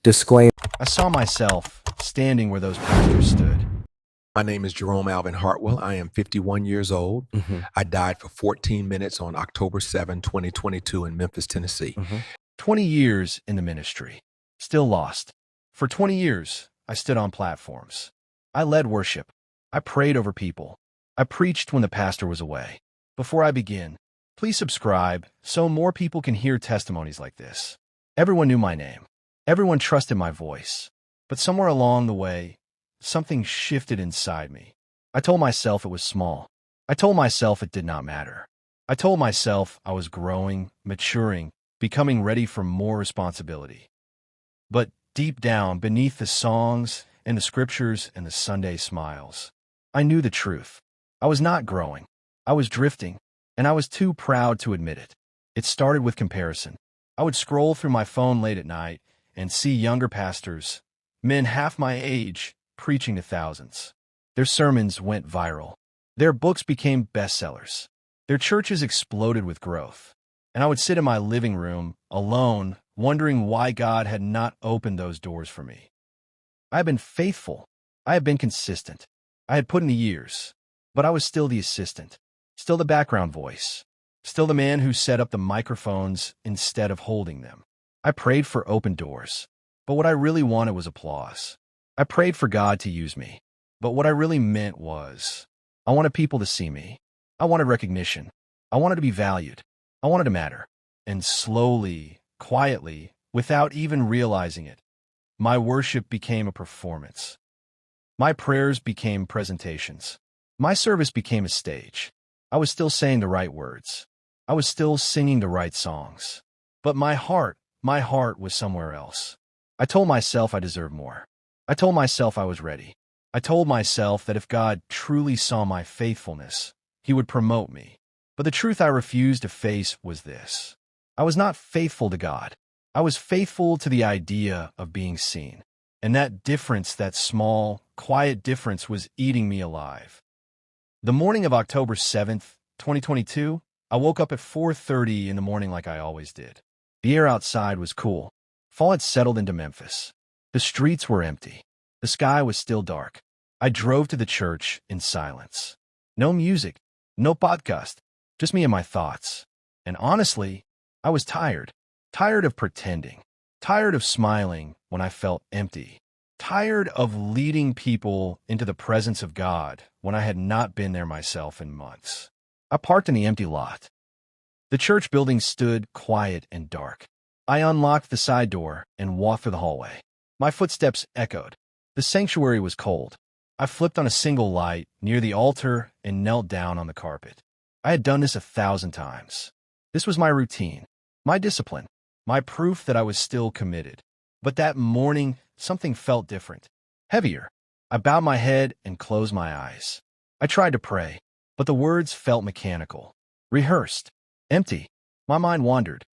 Disclaimer. I saw myself standing where those pastors stood. My name is Jerome Alvin Hartwell. I am 51 years old. I died for 14 minutes on October 7, 2022 in Memphis, Tennessee. 20 years in the ministry. Still lost. For 20 years, I stood on platforms. I led worship. I prayed over people. I preached when the pastor was away. Before I begin, please subscribe so more people can hear testimonies like this. Everyone knew my name. Everyone trusted my voice. But somewhere along the way, something shifted inside me. I told myself it was small. I told myself it did not matter. I told myself I was growing, maturing, becoming ready for more responsibility. But deep down, beneath the songs and the scriptures and the Sunday smiles, I knew the truth. I was not growing. I was drifting, and I was too proud to admit it. It started with comparison. I would scroll through my phone late at night and see younger pastors, men half my age, preaching to thousands. Their sermons went viral. Their books became bestsellers. Their churches exploded with growth. And I would sit in my living room, alone, wondering why God had not opened those doors for me. I had been faithful. I had been consistent. I had put in the years. But I was still the assistant, still the background voice, still the man who set up the microphones instead of holding them. I prayed for open doors, but what I really wanted was applause. I prayed for God to use me, but what I really meant was, I wanted people to see me. I wanted recognition. I wanted to be valued. I wanted to matter. And slowly, quietly, without even realizing it, my worship became a performance. My prayers became presentations. My service became a stage. I was still saying the right words. I was still singing the right songs. But my heart was somewhere else. I told myself I deserved more. I told myself I was ready. I told myself that if God truly saw my faithfulness, He would promote me. But the truth I refused to face was this. I was not faithful to God. I was faithful to the idea of being seen. And that difference, that small, quiet difference, was eating me alive. The morning of October 7th, 2022, I woke up at 4:30 in the morning like I always did. The air outside was cool. Fall had settled into Memphis. The streets were empty. The sky was still dark. I drove to the church in silence. No music, no podcast, just me and my thoughts. And honestly, I was tired. Tired of pretending. Tired of smiling when I felt empty. Tired of leading people into the presence of God when I had not been there myself in months. I parked in the empty lot. The church building stood quiet and dark. I unlocked the side door and walked through the hallway. My footsteps echoed. The sanctuary was cold. I flipped on a single light near the altar and knelt down on the carpet. I had done this 1,000 times. This was my routine, my discipline, my proof that I was still committed. But that morning, something felt different, heavier. I bowed my head and closed my eyes. I tried to pray, but the words felt mechanical, rehearsed, empty. My mind wandered.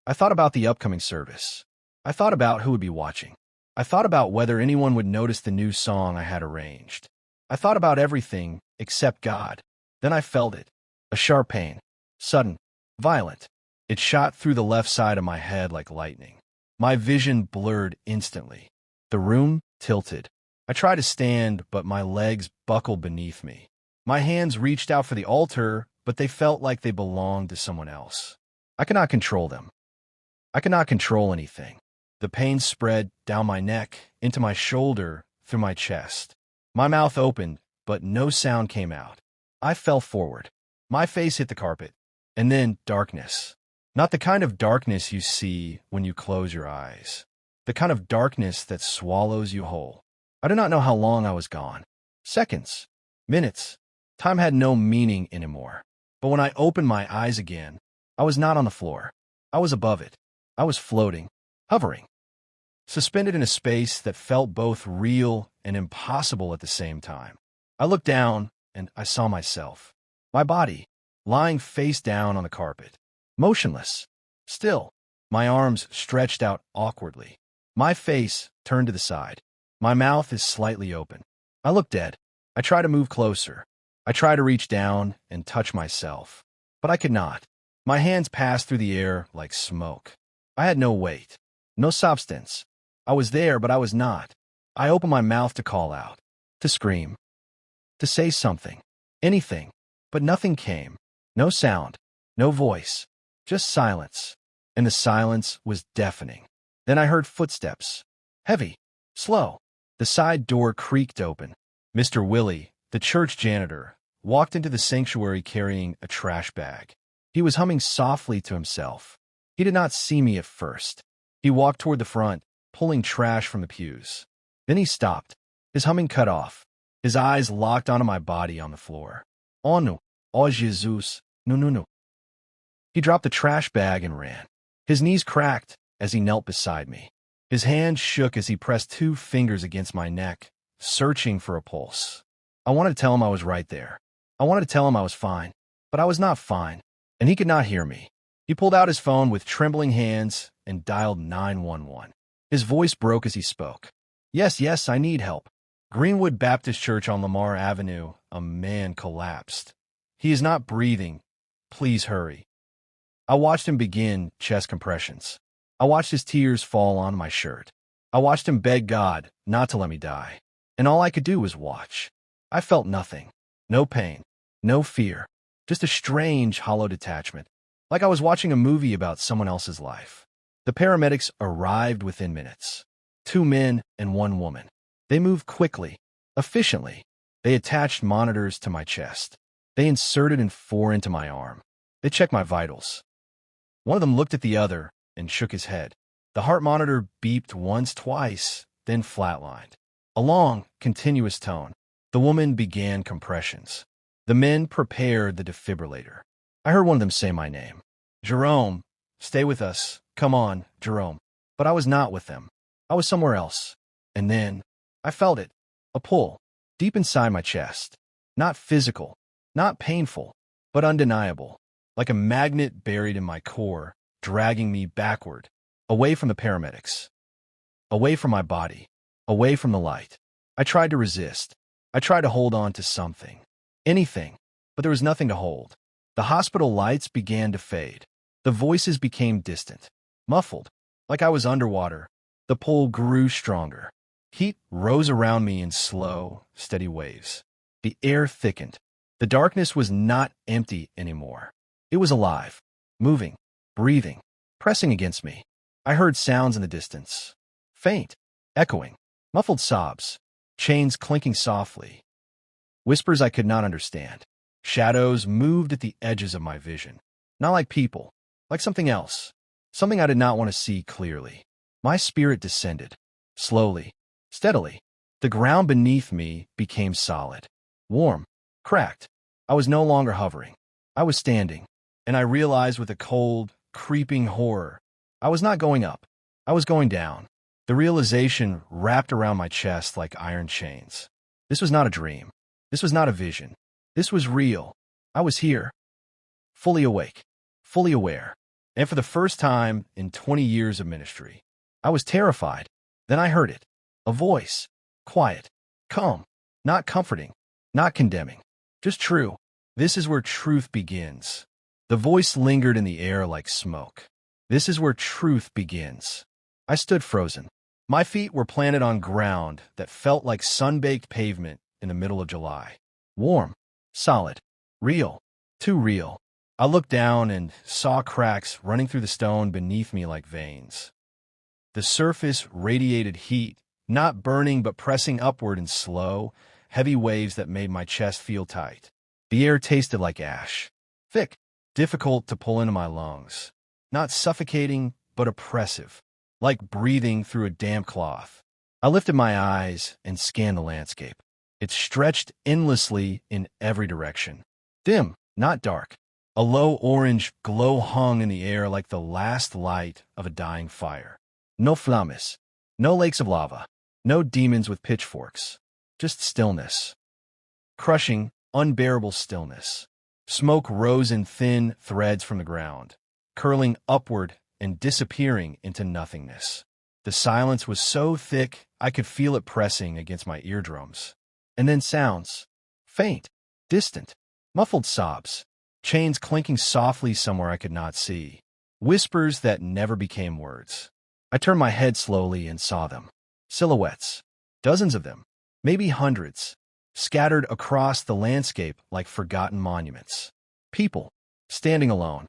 I thought about the upcoming service. I thought about who would be watching. I thought about whether anyone would notice the new song I had arranged. I thought about everything except God. Then I felt it, a sharp pain, sudden, violent. It shot through the left side of my head like lightning. My vision blurred instantly. The room tilted. I tried to stand, but my legs buckled beneath me. My hands reached out for the altar, but they felt like they belonged to someone else. I could not control them. I could not control anything. The pain spread down my neck, into my shoulder, through my chest. My mouth opened, but no sound came out. I fell forward. My face hit the carpet. And then darkness. Not the kind of darkness you see when you close your eyes. The kind of darkness that swallows you whole. I do not know how long I was gone. Seconds. Minutes. Time had no meaning anymore. But when I opened my eyes again, I was not on the floor. I was above it. I was floating, hovering, suspended in a space that felt both real and impossible at the same time. I looked down and I saw myself. My body, lying face down on the carpet. Motionless. Still. My arms stretched out awkwardly. My face turned to the side. My mouth is slightly open. I look dead. I try to move closer. I try to reach down and touch myself. But I could not. My hands passed through the air like smoke. I had no weight, no substance, I was there, but I was not. I opened my mouth to call out, to scream, to say something, anything, but nothing came. No sound, no voice, just silence. And the silence was deafening. Then I heard footsteps. Heavy, slow. The side door creaked open. Mr. Willie, the church janitor, walked into the sanctuary carrying a trash bag. He was humming softly to himself. He did not see me at first. He walked toward the front, pulling trash from the pews. Then he stopped, his humming cut off. His eyes locked onto my body on the floor. Oh no, oh Jesus, no, no, no. He dropped the trash bag and ran. His knees cracked as he knelt beside me. His hand shook as he pressed 2 fingers against my neck, searching for a pulse. I wanted to tell him I was right there. I wanted to tell him I was fine, but I was not fine, and he could not hear me. He pulled out his phone with trembling hands and dialed 911. His voice broke as he spoke. Yes, yes, I need help. Greenwood Baptist Church on Lamar Avenue. A man collapsed. He is not breathing. Please hurry. I watched him begin chest compressions. I watched his tears fall on my shirt. I watched him beg God not to let me die. And all I could do was watch. I felt nothing. No pain. No fear. Just a strange, hollow detachment. Like I was watching a movie about someone else's life. The paramedics arrived within minutes. 2 men and 1 woman. They moved quickly, efficiently. They attached monitors to my chest. They inserted and 4 into my arm. They checked my vitals. One of them looked at the other and shook his head. The heart monitor beeped once, twice, then flatlined. A long, continuous tone. The woman began compressions. The men prepared the defibrillator. I heard one of them say my name. Jerome, stay with us. Come on, Jerome. But I was not with them. I was somewhere else. And then I felt it. A pull, deep inside my chest. Not physical, not painful, but undeniable. Like a magnet buried in my core, dragging me backward, away from the paramedics, away from my body, away from the light. I tried to resist. I tried to hold on to something, anything, but there was nothing to hold. The hospital lights began to fade. The voices became distant, muffled, like I was underwater. The pull grew stronger. Heat rose around me in slow, steady waves. The air thickened. The darkness was not empty anymore. It was alive, moving, breathing, pressing against me. I heard sounds in the distance. Faint, echoing, muffled sobs, chains clinking softly. Whispers I could not understand. Shadows moved at the edges of my vision. Not like people, like something else. Something I did not want to see clearly. My spirit descended. Slowly, steadily. The ground beneath me became solid. Warm, cracked. I was no longer hovering. I was standing. And I realized with a cold, creeping horror, I was not going up. I was going down. The realization wrapped around my chest like iron chains. This was not a dream. This was not a vision. This was real. I was here. Fully awake. Fully aware. And for the first time in 20 years of ministry, I was terrified. Then I heard it. A voice. Quiet. Calm. Not comforting. Not condemning. Just true. This is where truth begins. The voice lingered in the air like smoke. This is where truth begins. I stood frozen. My feet were planted on ground that felt like sun-baked pavement in the middle of July. Warm, solid, real, too real. I looked down and saw cracks running through the stone beneath me like veins. The surface radiated heat, not burning but pressing upward in slow, heavy waves that made my chest feel tight. The air tasted like ash. Thick, difficult to pull into my lungs. Not suffocating, but oppressive, like breathing through a damp cloth. I lifted my eyes and scanned the landscape. It stretched endlessly in every direction. Dim, not dark. A low orange glow hung in the air like the last light of a dying fire. No flammes, no lakes of lava, no demons with pitchforks. Just stillness. Crushing, unbearable stillness. Smoke rose in thin threads from the ground, curling upward and disappearing into nothingness. The silence was so thick I could feel it pressing against my eardrums. And then sounds. Faint, distant, muffled sobs, chains clinking softly somewhere I could not see. Whispers that never became words. I turned my head slowly and saw them. Silhouettes. Dozens of them. Maybe hundreds. Scattered across the landscape like forgotten monuments. People. Standing alone.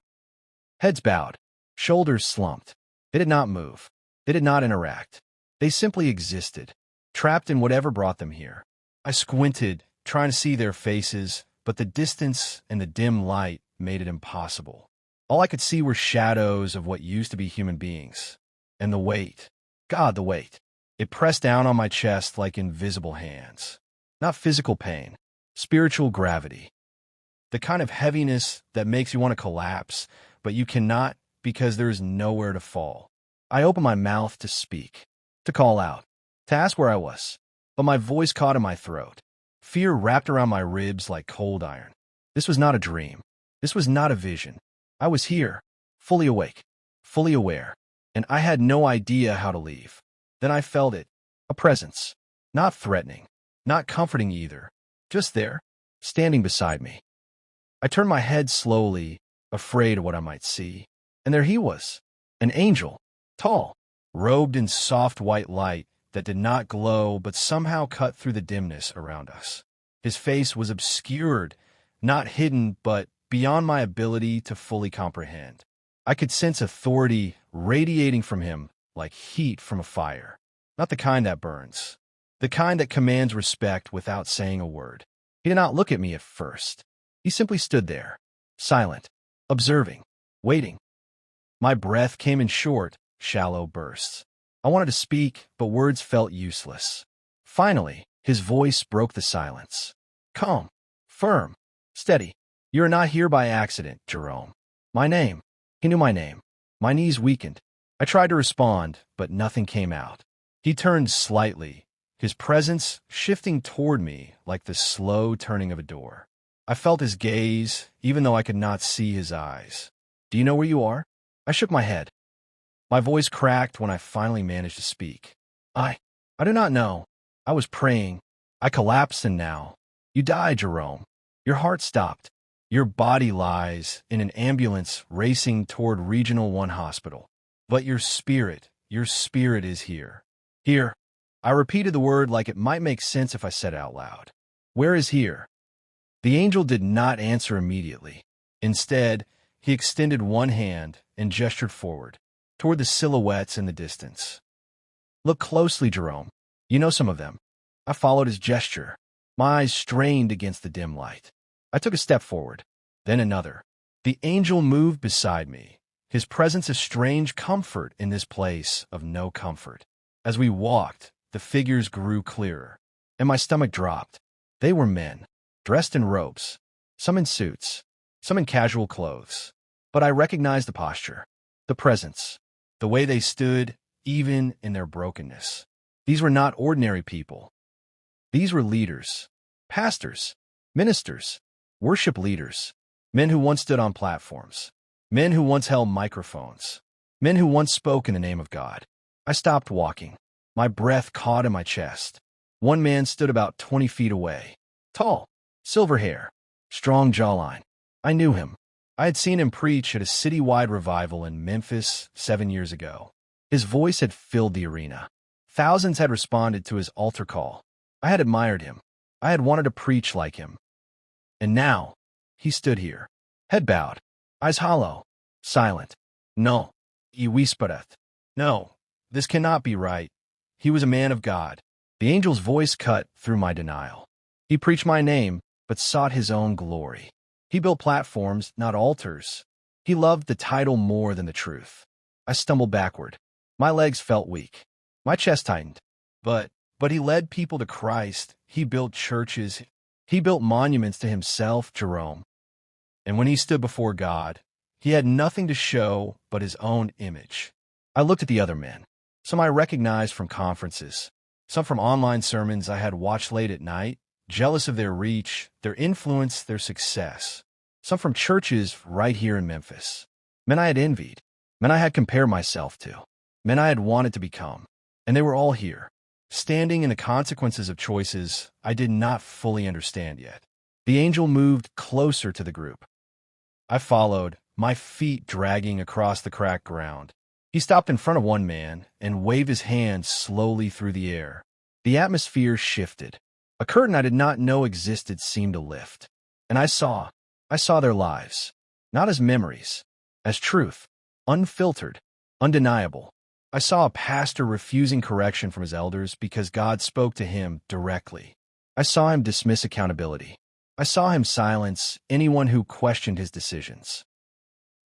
Heads bowed. Shoulders slumped. They did not move. They did not interact. They simply existed. Trapped in whatever brought them here. I squinted, trying to see their faces, but the distance and the dim light made it impossible. All I could see were shadows of what used to be human beings. And the weight. God, the weight. It pressed down on my chest like invisible hands. Not physical pain. Spiritual gravity. The kind of heaviness that makes you want to collapse, but you cannot because there is nowhere to fall. I opened my mouth to speak, to call out, to ask where I was, but my voice caught in my throat. Fear wrapped around my ribs like cold iron. This was not a dream. This was not a vision. I was here, fully awake, fully aware, and I had no idea how to leave. Then I felt it, a presence, not threatening, not comforting either, just there, standing beside me. I turned my head slowly, afraid of what I might see, and there he was, an angel, tall, robed in soft white light that did not glow but somehow cut through the dimness around us. His face was obscured, not hidden but beyond my ability to fully comprehend. I could sense authority radiating from him like heat from a fire, not the kind that burns, the kind that commands respect without saying a word. He did not look at me at first. He simply stood there, silent, observing, waiting. My breath came in short, shallow bursts. I wanted to speak, but words felt useless. Finally, his voice broke the silence. Calm, firm, steady. You are not here by accident, Jerome. My name. He knew my name. My knees weakened. I tried to respond, but nothing came out. He turned slightly, his presence shifting toward me like the slow turning of a door. I felt his gaze, even though I could not see his eyes. Do you know where you are? I shook my head. My voice cracked when I finally managed to speak. I do not know. I was praying. I collapsed and now. You died, Jerome. Your heart stopped. Your body lies in an ambulance racing toward Regional 1 hospital. But your spirit is here. Here. I repeated the word like it might make sense if I said it out loud. Where is here? The angel did not answer immediately. Instead, he extended one hand and gestured forward, toward the silhouettes in the distance. Look closely, Jerome. You know some of them. I followed his gesture, my eyes strained against the dim light. I took a step forward, then another. The angel moved beside me, his presence a strange comfort in this place of no comfort. As we walked, the figures grew clearer, and my stomach dropped. They were men, dressed in robes, some in suits, some in casual clothes. But I recognized the posture, the presence, the way they stood, even in their brokenness. These were not ordinary people. These were leaders, pastors, ministers, worship leaders, men who once stood on platforms, men who once held microphones, men who once spoke in the name of God. I stopped walking. My breath caught in my chest. One man stood about 20 feet away, tall, silver hair, strong jawline. I knew him. I had seen him preach at a citywide revival in Memphis 7 years ago. His voice had filled the arena. Thousands had responded to his altar call. I had admired him. I had wanted to preach like him. And now, he stood here, head bowed, eyes hollow, silent. No, y whispered. No, this cannot be right. He was a man of God. The angel's voice cut through my denial. He preached my name, but sought his own glory. He built platforms, not altars. He loved the title more than the truth. I stumbled backward. My legs felt weak. My chest tightened. But he led people to Christ. He built churches. He built monuments to himself, Jerome. And when he stood before God, he had nothing to show but his own image. I looked at the other men. Some I recognized from conferences, some from online sermons I had watched late at night, jealous of their reach, their influence, their success. Some from churches right here in Memphis. Men I had envied, men I had compared myself to, men I had wanted to become. And they were all here, standing in the consequences of choices I did not fully understand yet. The angel moved closer to the group. I followed, my feet dragging across the cracked ground. He stopped in front of one man and waved his hand slowly through the air. The atmosphere shifted. A curtain I did not know existed seemed to lift. And I saw their lives, not as memories, as truth, unfiltered, undeniable. I saw a pastor refusing correction from his elders because God spoke to him directly. I saw him dismiss accountability. I saw him silence anyone who questioned his decisions.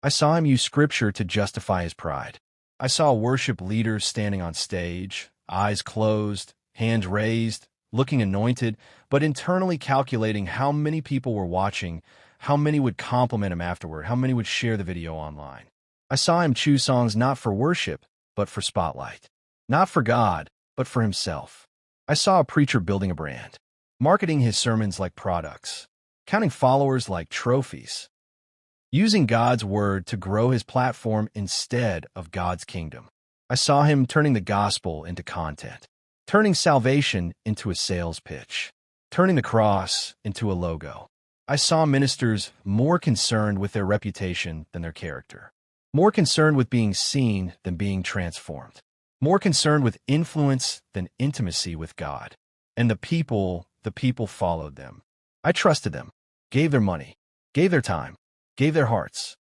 I saw him use scripture to justify his pride. I saw worship leaders standing on stage, eyes closed, hands raised, looking anointed, but internally calculating how many people were watching, how many would compliment him afterward, how many would share the video online. I saw him choose songs not for worship, but for spotlight. Not for God, but for himself. I saw a preacher building a brand, marketing his sermons like products, counting followers like trophies, using God's word to grow his platform instead of God's kingdom. I saw him turning the gospel into content, turning salvation into a sales pitch, turning the cross into a logo. I saw ministers more concerned with their reputation than their character, more concerned with being seen than being transformed, more concerned with influence than intimacy with God. And the people followed them. I trusted them, gave their money, gave their time, gave their hearts.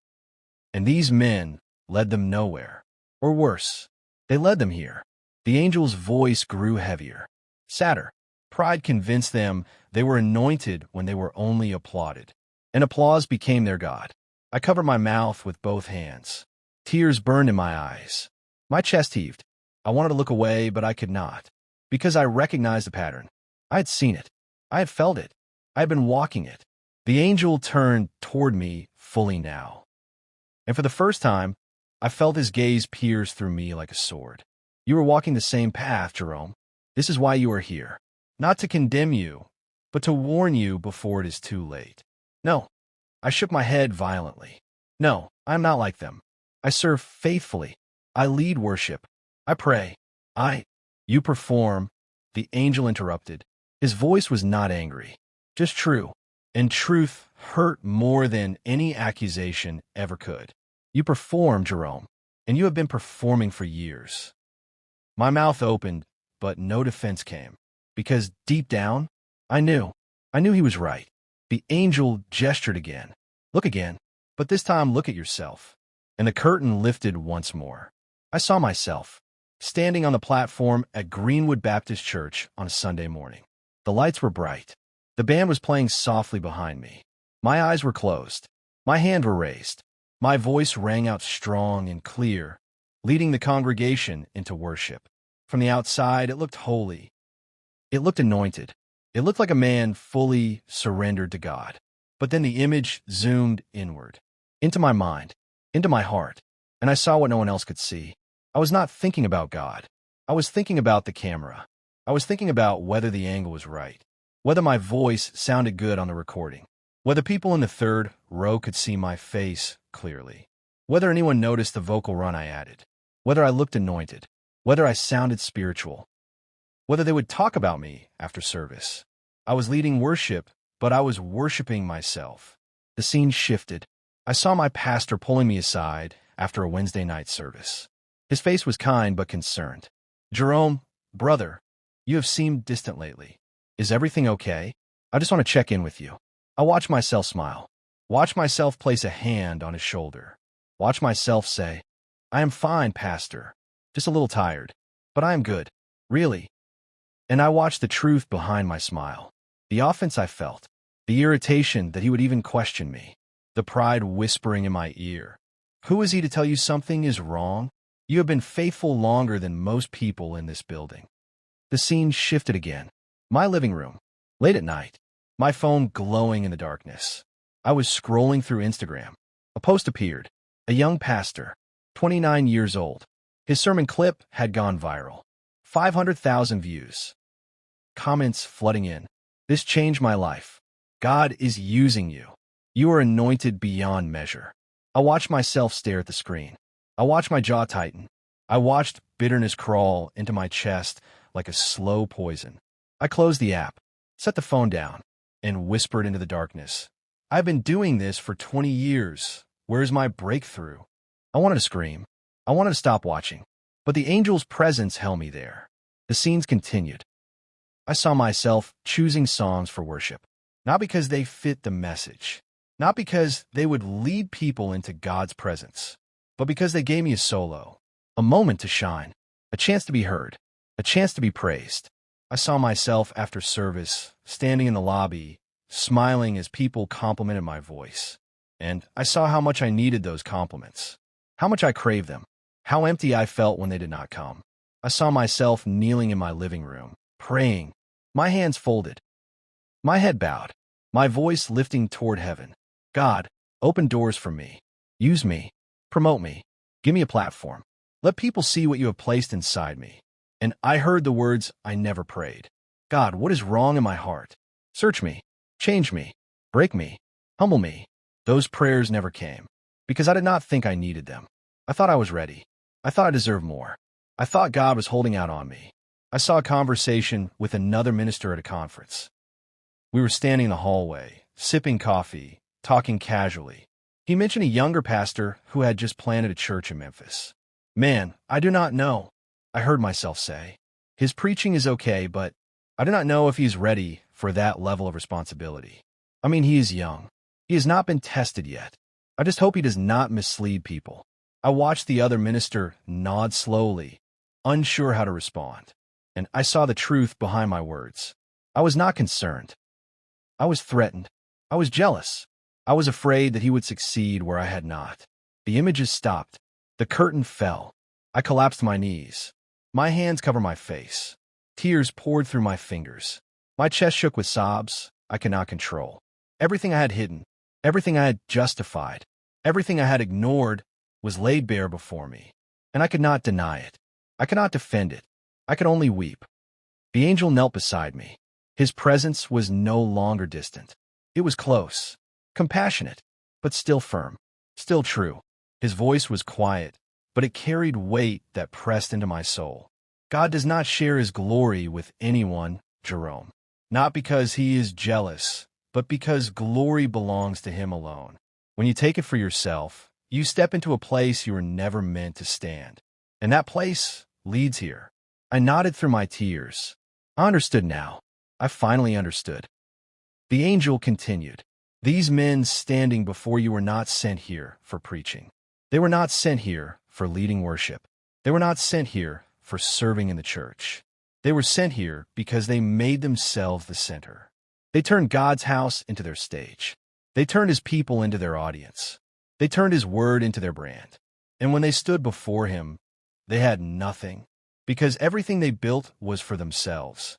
And these men led them nowhere. Or worse, they led them here. The angel's voice grew heavier, sadder. Pride convinced them they were anointed when they were only applauded. And applause became their God. I covered my mouth with both hands. Tears burned in my eyes. My chest heaved. I wanted to look away, but I could not, because I recognized the pattern. I had seen it. I had felt it. I had been walking it. The angel turned toward me fully now. And for the first time, I felt his gaze pierce through me like a sword. You were walking the same path, Jerome. This is why you are here. Not to condemn you, but to warn you before it is too late. No. I shook my head violently. No, I am not like them. I serve faithfully. I lead worship. I pray. You perform. The angel interrupted. His voice was not angry, just true. And truth hurt more than any accusation ever could. You perform, Jerome, and you have been performing for years. My mouth opened, but no defense came, because deep down, I knew he was right. The angel gestured again. Look again, but this time look at yourself. And the curtain lifted once more. I saw myself, standing on the platform at Greenwood Baptist Church on a Sunday morning. The lights were bright. The band was playing softly behind me. My eyes were closed. My hands were raised. My voice rang out strong and clear, leading the congregation into worship. From the outside, it looked holy. It looked anointed. It looked like a man fully surrendered to God. But then the image zoomed inward, into my mind, into my heart, and I saw what no one else could see. I was not thinking about God. I was thinking about the camera. I was thinking about whether the angle was right, whether my voice sounded good on the recording, whether people in the third row could see my face clearly, whether anyone noticed the vocal run I added, whether I looked anointed, whether I sounded spiritual, whether they would talk about me after service. I was leading worship, but I was worshiping myself. The scene shifted. I saw my pastor pulling me aside after a Wednesday night service. His face was kind but concerned. Jerome, brother, you have seemed distant lately. Is everything okay? I just want to check in with you. I watched myself smile. Watch myself place a hand on his shoulder. Watch myself say, I am fine, Pastor. Just a little tired. But I am good. Really. And I watched the truth behind my smile. The offense I felt. The irritation that he would even question me. The pride whispering in my ear. Who is he to tell you something is wrong? You have been faithful longer than most people in this building. The scene shifted again. My living room. Late at night. My phone glowing in the darkness. I was scrolling through Instagram. A post appeared. A young pastor, 29 years old. His sermon clip had gone viral. 500,000 views. Comments flooding in. This changed my life. God is using you. You are anointed beyond measure. I watched myself stare at the screen. I watched my jaw tighten. I watched bitterness crawl into my chest like a slow poison. I closed the app, set the phone down, and whispered into the darkness. I've been doing this for 20 years. Where's my breakthrough? I wanted to scream. I wanted to stop watching, but the angel's presence held me there. The scenes continued. I saw myself choosing songs for worship, not because they fit the message, not because they would lead people into God's presence, but because they gave me a solo, a moment to shine, a chance to be heard, a chance to be praised. I saw myself after service, standing in the lobby, smiling as people complimented my voice. And I saw how much I needed those compliments, how much I craved them, how empty I felt when they did not come. I saw myself kneeling in my living room, praying, my hands folded, my head bowed, my voice lifting toward heaven. God, open doors for me. Use me. Promote me. Give me a platform. Let people see what you have placed inside me. And I heard the words I never prayed. God, what is wrong in my heart? Search me. Change me. Break me. Humble me. Those prayers never came, because I did not think I needed them. I thought I was ready. I thought I deserved more. I thought God was holding out on me. I saw a conversation with another minister at a conference. We were standing in the hallway, sipping coffee, talking casually. He mentioned a younger pastor who had just planted a church in Memphis. Man, I do not know, I heard myself say. His preaching is okay, but I do not know if he's ready for that level of responsibility. I mean, he is young. He has not been tested yet. I just hope he does not mislead people. I watched the other minister nod slowly, unsure how to respond, and I saw the truth behind my words. I was not concerned. I was threatened. I was jealous. I was afraid that he would succeed where I had not. The images stopped. The curtain fell. I collapsed to my knees. My hands covered my face. Tears poured through my fingers. My chest shook with sobs I could not control. Everything I had hidden, everything I had justified, everything I had ignored was laid bare before me, and I could not deny it. I could not defend it. I could only weep. The angel knelt beside me. His presence was no longer distant. It was close, compassionate, but still firm, still true. His voice was quiet, but it carried weight that pressed into my soul. God does not share his glory with anyone, Jerome, not because he is jealous, but because glory belongs to him alone. When you take it for yourself, you step into a place you were never meant to stand. And that place leads here. I nodded through my tears. I understood now. I finally understood. The angel continued. These men standing before you were not sent here for preaching. They were not sent here for leading worship. They were not sent here for serving in the church. They were sent here because they made themselves the center. They turned God's house into their stage. They turned his people into their audience. They turned his word into their brand. And when they stood before him, they had nothing, because everything they built was for themselves.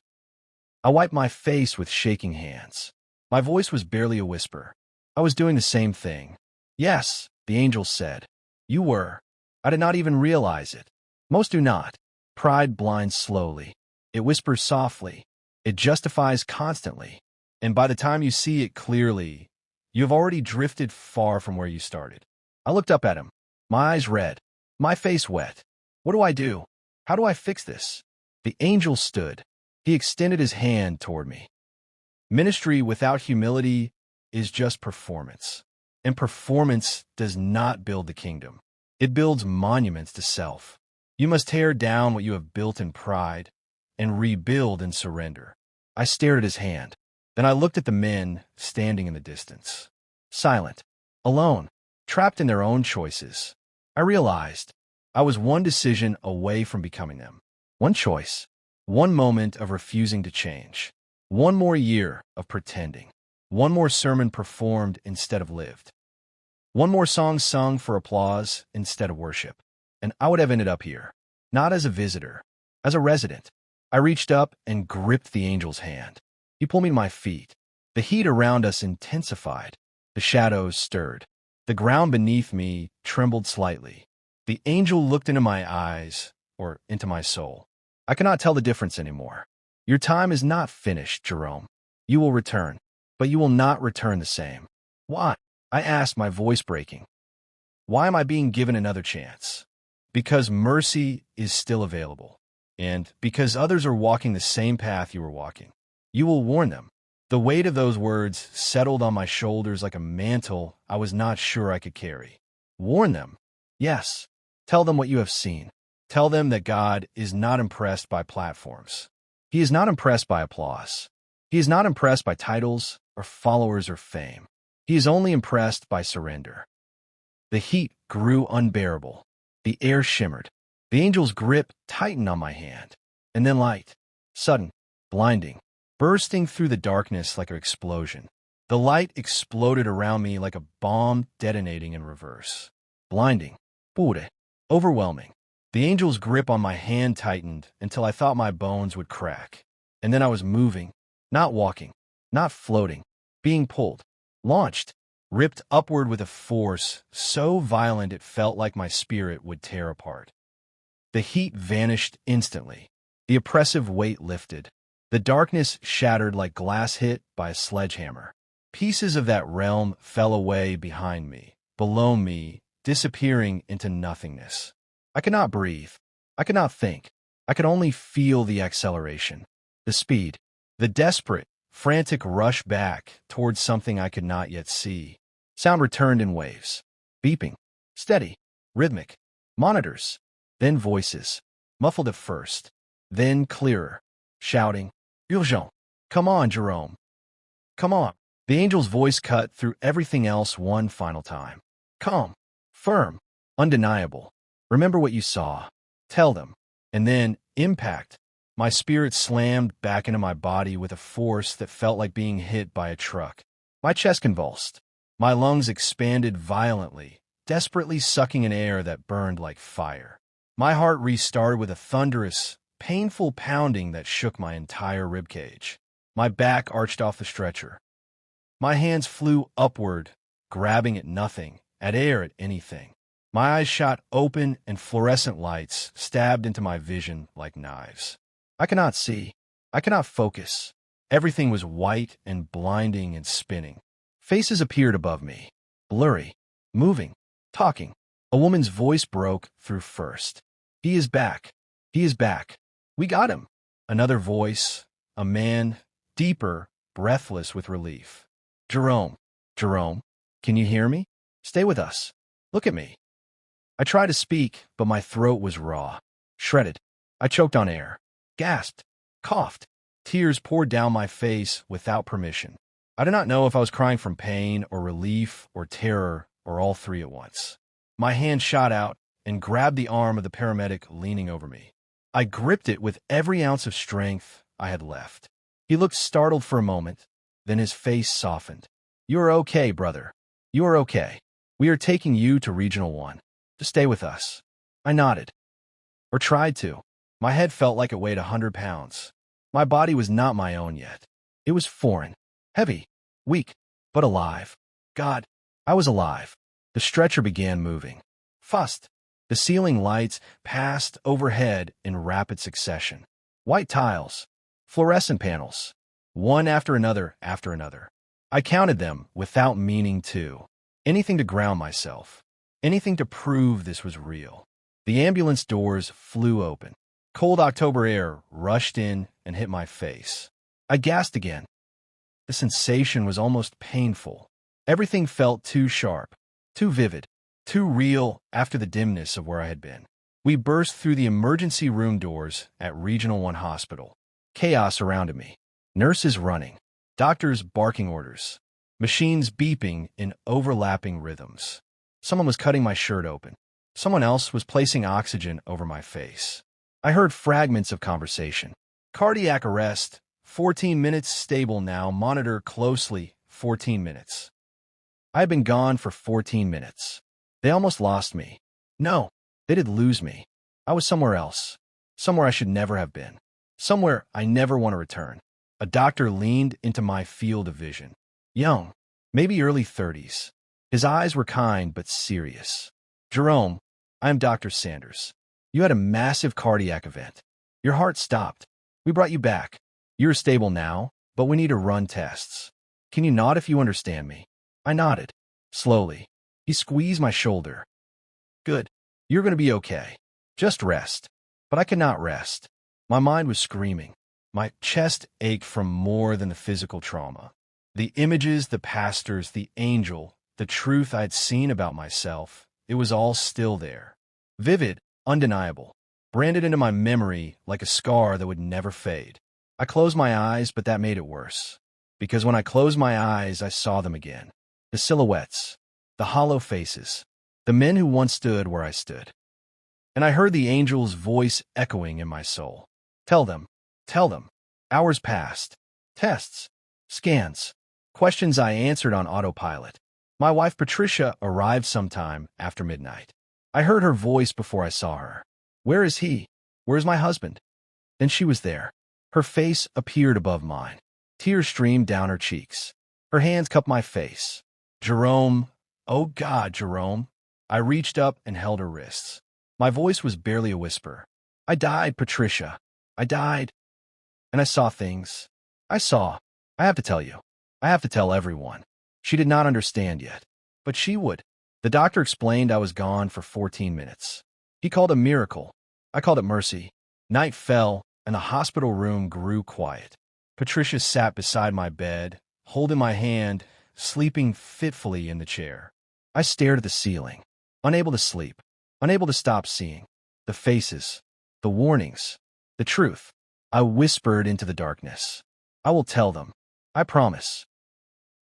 I wiped my face with shaking hands. My voice was barely a whisper. I was doing the same thing. Yes, the angel said. You were. I did not even realize it. Most do not. Pride blinds slowly. It whispers softly. It justifies constantly. And by the time you see it clearly, you have already drifted far from where you started. I looked up at him, my eyes red, my face wet. What do I do? How do I fix this? The angel stood. He extended his hand toward me. Ministry without humility is just performance. And performance does not build the kingdom. It builds monuments to self. You must tear down what you have built in pride and rebuild in surrender. I stared at his hand. Then I looked at the men standing in the distance. Silent, alone, trapped in their own choices. I realized I was one decision away from becoming them. One choice. One moment of refusing to change. One more year of pretending. One more sermon performed instead of lived. One more song sung for applause instead of worship. And I would have ended up here, not as a visitor, as a resident. I reached up and gripped the angel's hand. He pulled me to my feet. The heat around us intensified. The shadows stirred. The ground beneath me trembled slightly. The angel looked into my eyes, or into my soul. I cannot tell the difference anymore. Your time is not finished, Jerome. You will return, but you will not return the same. Why? I asked, my voice breaking. Why am I being given another chance? Because mercy is still available, and because others are walking the same path you were walking. You will warn them. The weight of those words settled on my shoulders like a mantle I was not sure I could carry. Warn them? Yes. Tell them what you have seen. Tell them that God is not impressed by platforms. He is not impressed by applause. He is not impressed by titles or followers or fame. He is only impressed by surrender. The heat grew unbearable. The air shimmered. The angel's grip tightened on my hand. And then light. Sudden. Blinding. Bursting through the darkness like an explosion. The light exploded around me like a bomb detonating in reverse. Blinding. Pure. Overwhelming. The angel's grip on my hand tightened until I thought my bones would crack. And then I was moving. Not walking. Not floating. Being pulled. Launched. Ripped upward with a force so violent it felt like my spirit would tear apart. The heat vanished instantly. The oppressive weight lifted. The darkness shattered like glass hit by a sledgehammer. Pieces of that realm fell away behind me, below me, disappearing into nothingness. I could not breathe. I could not think. I could only feel the acceleration, the speed, the desperate, frantic rush back towards something I could not yet see. Sound returned in waves. Beeping. Steady. Rhythmic. Monitors. Then voices. Muffled at first. Then clearer. Shouting. Urgent. Come on, Jerome. Come on. The angel's voice cut through everything else one final time. Calm. Firm. Undeniable. Remember what you saw. Tell them. And then, impact. My spirit slammed back into my body with a force that felt like being hit by a truck. My chest convulsed. My lungs expanded violently, desperately sucking in air that burned like fire. My heart restarted with a thunderous, painful pounding that shook my entire ribcage. My back arched off the stretcher. My hands flew upward, grabbing at nothing, at air, at anything. My eyes shot open and fluorescent lights stabbed into my vision like knives. I could not see. I could not focus. Everything was white and blinding and spinning. Faces appeared above me, blurry, moving, talking. A woman's voice broke through first. He is back. He is back. We got him. Another voice, a man, deeper, breathless with relief. Jerome, Jerome, can you hear me? Stay with us. Look at me. I tried to speak, but my throat was raw, shredded. I choked on air, gasped, coughed. Tears poured down my face without permission. I did not know if I was crying from pain or relief or terror or all three at once. My hand shot out and grabbed the arm of the paramedic leaning over me. I gripped it with every ounce of strength I had left. He looked startled for a moment, then his face softened. You are okay, brother. You are okay. We are taking you to Regional 1. To stay with us. I nodded. Or tried to. My head felt like it weighed 100 pounds. My body was not my own yet. It was foreign. Heavy, weak, but alive. God, I was alive. The stretcher began moving. Fast. The ceiling lights passed overhead in rapid succession. White tiles, fluorescent panels, one after another after another. I counted them without meaning to. Anything to ground myself. Anything to prove this was real. The ambulance doors flew open. Cold October air rushed in and hit my face. I gasped again. The sensation was almost painful. Everything felt too sharp, too vivid, too real after the dimness of where I had been. We burst through the emergency room doors at Regional 1 Hospital. Chaos surrounded me. Nurses running. Doctors barking orders. Machines beeping in overlapping rhythms. Someone was cutting my shirt open. Someone else was placing oxygen over my face. I heard fragments of conversation. Cardiac arrest. 14 minutes stable now. Monitor closely. 14 minutes. I had been gone for 14 minutes. They almost lost me. No, they did lose me. I was somewhere else. Somewhere I should never have been. Somewhere I never want to return. A doctor leaned into my field of vision. Young, maybe early 30s. His eyes were kind but serious. Jerome, I am Dr. Sanders. You had a massive cardiac event. Your heart stopped. We brought you back. You're stable now, but we need to run tests. Can you nod if you understand me? I nodded. Slowly. He squeezed my shoulder. Good. You're going to be okay. Just rest. But I could not rest. My mind was screaming. My chest ached from more than the physical trauma. The images, the pastors, the angel, the truth I'd seen about myself, it was all still there. Vivid, undeniable, branded into my memory like a scar that would never fade. I closed my eyes, but that made it worse. Because when I closed my eyes, I saw them again. The silhouettes, the hollow faces, the men who once stood where I stood. And I heard the angel's voice echoing in my soul. Tell them, tell them. Hours passed. Tests, scans, questions I answered on autopilot. My wife Patricia arrived sometime after midnight. I heard her voice before I saw her. Where is he? Where's my husband? Then she was there. Her face appeared above mine. Tears streamed down her cheeks. Her hands cupped my face. Jerome, oh God, Jerome. I reached up and held her wrists. My voice was barely a whisper. I died, Patricia. I died. And I saw things. I have to tell you. I have to tell everyone. She did not understand yet. But she would. The doctor explained I was gone for 14 minutes. He called it a miracle. I called it mercy. Night fell, and the hospital room grew quiet. Patricia sat beside my bed, holding my hand, sleeping fitfully in the chair. I stared at the ceiling, unable to sleep, unable to stop seeing. The faces, the warnings, the truth. I whispered into the darkness. I will tell them. I promise.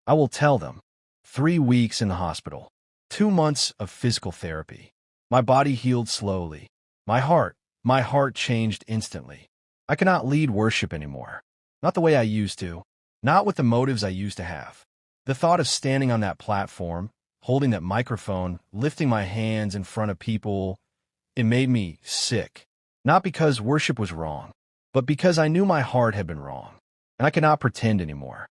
I will tell them. 3 weeks in the hospital. 2 months of physical therapy. My body healed slowly. My heart changed instantly. I cannot lead worship anymore. Not the way I used to. Not with the motives I used to have. The thought of standing on that platform, holding that microphone, lifting my hands in front of people, it made me sick. Not because worship was wrong, but because I knew my heart had been wrong, and I could not pretend anymore.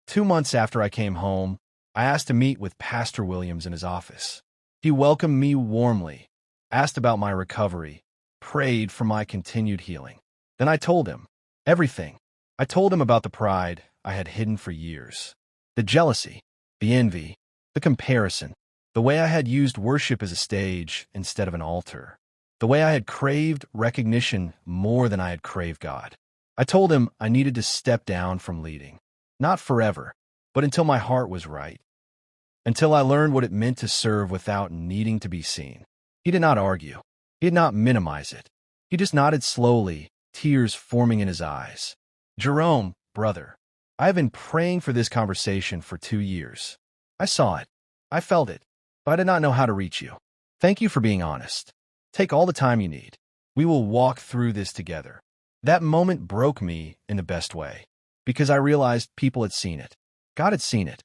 2 months after I came home, I asked to meet with Pastor Williams in his office. He welcomed me warmly, asked about my recovery, prayed for my continued healing. Then I told him everything. I told him about the pride I had hidden for years, the jealousy, the envy, the comparison, the way I had used worship as a stage instead of an altar, the way I had craved recognition more than I had craved God. I told him I needed to step down from leading, not forever, but until my heart was right, until I learned what it meant to serve without needing to be seen. He did not argue. He did not minimize it. He just nodded slowly, tears forming in his eyes. Jerome, brother, I have been praying for this conversation for 2 years. I saw it. I felt it, but I did not know how to reach you. Thank you for being honest. Take all the time you need. We will walk through this together. That moment broke me in the best way, because I realized people had seen it. God had seen it.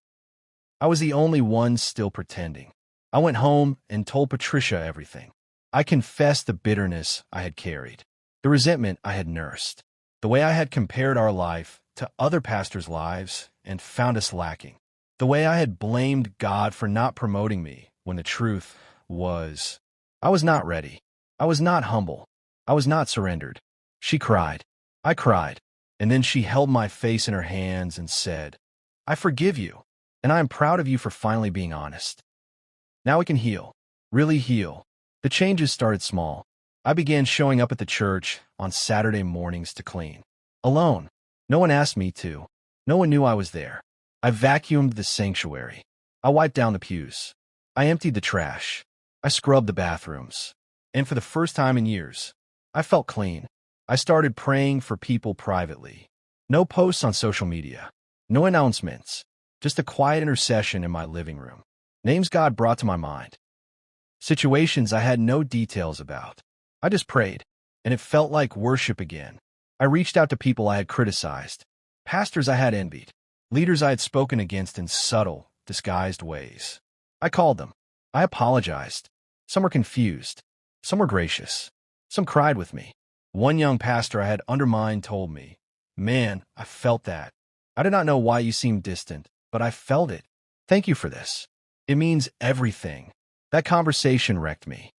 I was the only one still pretending. I went home and told Patricia everything. I confessed the bitterness I had carried, the resentment I had nursed, the way I had compared our life to other pastors' lives and found us lacking, the way I had blamed God for not promoting me when the truth was, I was not ready. I was not humble. I was not surrendered. She cried. I cried. And then she held my face in her hands and said, I forgive you, and I am proud of you for finally being honest. Now we can heal, really heal. The changes started small. I began showing up at the church on Saturday mornings to clean. Alone. No one asked me to. No one knew I was there. I vacuumed the sanctuary. I wiped down the pews. I emptied the trash. I scrubbed the bathrooms. And for the first time in years, I felt clean. I started praying for people privately. No posts on social media. No announcements. Just a quiet intercession in my living room. Names God brought to my mind. Situations I had no details about. I just prayed, and it felt like worship again. I reached out to people I had criticized, pastors I had envied, leaders I had spoken against in subtle, disguised ways. I called them. I apologized. Some were confused. Some were gracious. Some cried with me. One young pastor I had undermined told me, Man, I felt that. I did not know why you seemed distant, but I felt it. Thank you for this. It means everything. That conversation wrecked me,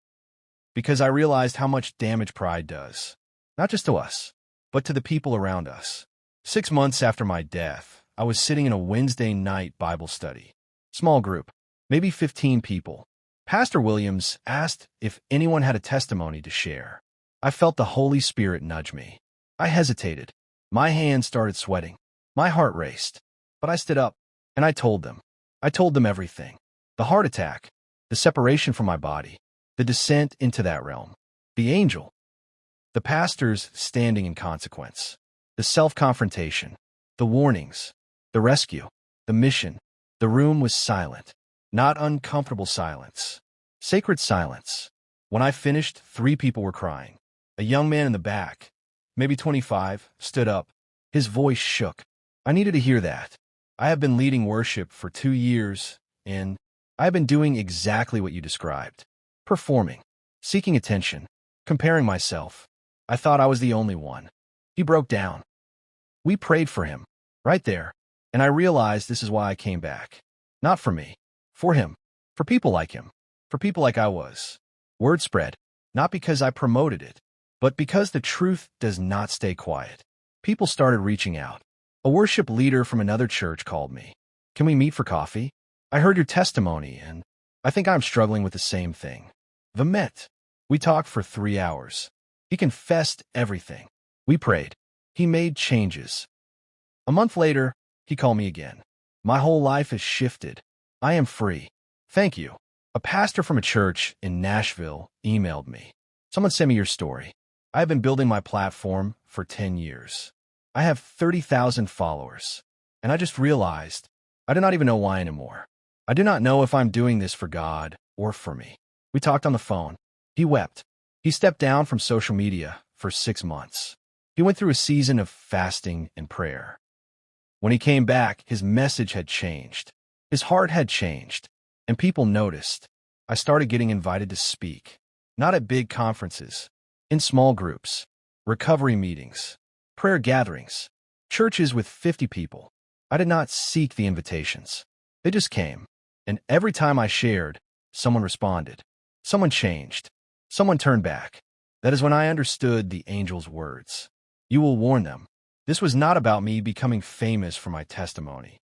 because I realized how much damage pride does, not just to us, but to the people around us. 6 months after my death, I was sitting in a Wednesday night Bible study. Small group, maybe 15 people. Pastor Williams asked if anyone had a testimony to share. I felt the Holy Spirit nudge me. I hesitated. My hands started sweating. My heart raced. But I stood up, and I told them. I told them everything. The heart attack, the separation from my body, the descent into that realm, the angel, the pastor's standing in consequence, the self-confrontation, the warnings, the rescue, the mission. The room was silent, not uncomfortable silence, sacred silence. When I finished, 3 people were crying. A young man in the back, maybe 25, stood up. His voice shook. I needed to hear that. I have been leading worship for 2 years, and I have been doing exactly what you described. Performing, seeking attention, comparing myself. I thought I was the only one. He broke down. We prayed for him, right there, and I realized this is why I came back. Not for me, for him, for people like him, for people like I was. Word spread, not because I promoted it, but because the truth does not stay quiet. People started reaching out. A worship leader from another church called me. Can we meet for coffee? I heard your testimony, and I think I'm struggling with the same thing. The Met. We talked for 3 hours. He confessed everything. We prayed. He made changes. A month later, he called me again. My whole life has shifted. I am free. Thank you. A pastor from a church in Nashville emailed me. Someone sent me your story. I have been building my platform for 10 years. I have 30,000 followers. And I just realized I do not even know why anymore. I do not know if I'm doing this for God or for me. We talked on the phone. He wept. He stepped down from social media for 6 months. He went through a season of fasting and prayer. When he came back, his message had changed. His heart had changed. And people noticed. I started getting invited to speak. Not at big conferences. In small groups. Recovery meetings. Prayer gatherings. Churches with 50 people. I did not seek the invitations. They just came. And every time I shared, someone responded. Someone changed. Someone turned back. That is when I understood the angel's words. You will warn them. This was not about me becoming famous for my testimony.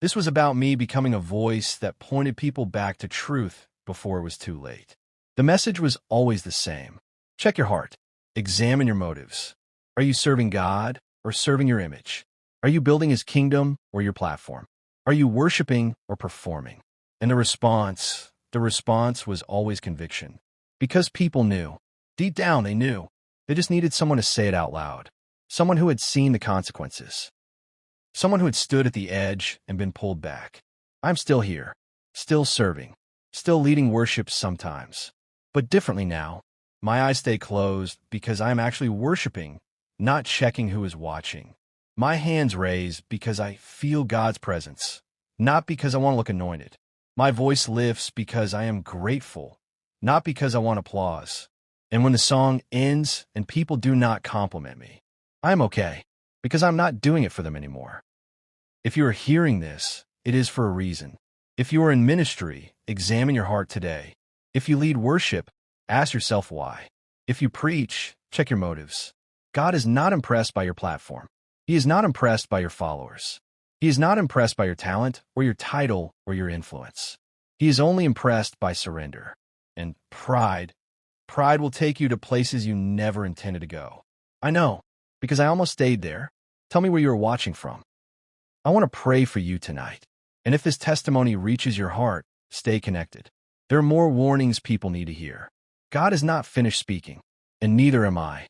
This was about me becoming a voice that pointed people back to truth before it was too late. The message was always the same. Check your heart. Examine your motives. Are you serving God or serving your image? Are you building his kingdom or your platform? Are you worshiping or performing? And the response was always conviction. Because people knew. Deep down, they knew. They just needed someone to say it out loud. Someone who had seen the consequences. Someone who had stood at the edge and been pulled back. I'm still here. Still serving. Still leading worship sometimes. But differently now. My eyes stay closed because I'm actually worshiping, not checking who is watching. My hands raised because I feel God's presence, not because I want to look anointed. My voice lifts because I am grateful, not because I want applause. And when the song ends and people do not compliment me, I'm okay, because I'm not doing it for them anymore. If you are hearing this, it is for a reason. If you are in ministry, examine your heart today. If you lead worship, ask yourself why. If you preach, check your motives. God is not impressed by your platform. He is not impressed by your followers. He is not impressed by your talent or your title or your influence. He is only impressed by surrender. And pride will take you to places you never intended to go. I know, because I almost stayed there. Tell me where you are watching from. I want to pray for you tonight. And if this testimony reaches your heart, stay connected. There are more warnings people need to hear. God is not finished speaking, and neither am I.